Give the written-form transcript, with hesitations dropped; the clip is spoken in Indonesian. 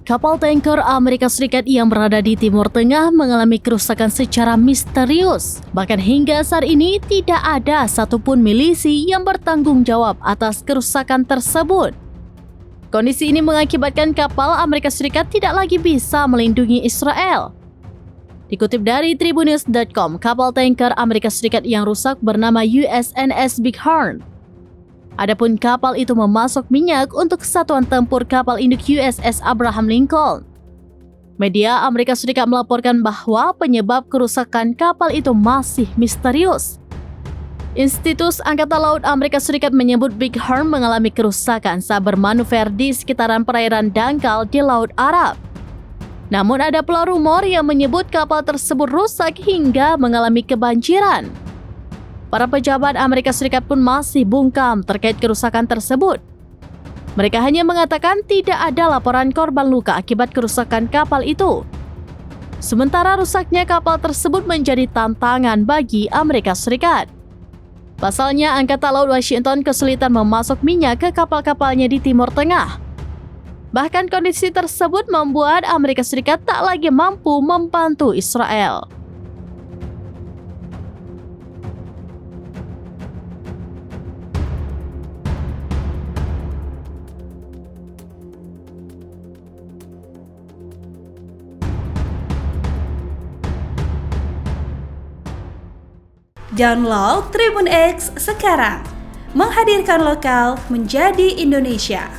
Kapal tanker Amerika Serikat yang berada di Timur Tengah mengalami kerusakan secara misterius. Bahkan hingga saat ini tidak ada satupun milisi yang bertanggung jawab atas kerusakan tersebut. Kondisi ini mengakibatkan kapal Amerika Serikat tidak lagi bisa melindungi Israel. Dikutip dari Tribunnews.com, kapal tanker Amerika Serikat yang rusak bernama USNS Bighorn. Adapun kapal itu memasok minyak untuk satuan tempur kapal induk USS Abraham Lincoln. Media Amerika Serikat melaporkan bahwa penyebab kerusakan kapal itu masih misterius. Institut Angkatan Laut Amerika Serikat menyebut Bighorn mengalami kerusakan saat bermanuver di sekitaran perairan dangkal di Laut Arab. Namun ada pula rumor yang menyebut kapal tersebut rusak hingga mengalami kebanjiran. Para pejabat Amerika Serikat pun masih bungkam terkait kerusakan tersebut. Mereka hanya mengatakan tidak ada laporan korban luka akibat kerusakan kapal itu. Sementara rusaknya kapal tersebut menjadi tantangan bagi Amerika Serikat. Pasalnya, Angkatan Laut Washington kesulitan memasok minyak ke kapal-kapalnya di Timur Tengah. Bahkan kondisi tersebut membuat Amerika Serikat tak lagi mampu membantu Israel. Download Tribun X sekarang, menghadirkan lokal menjadi Indonesia.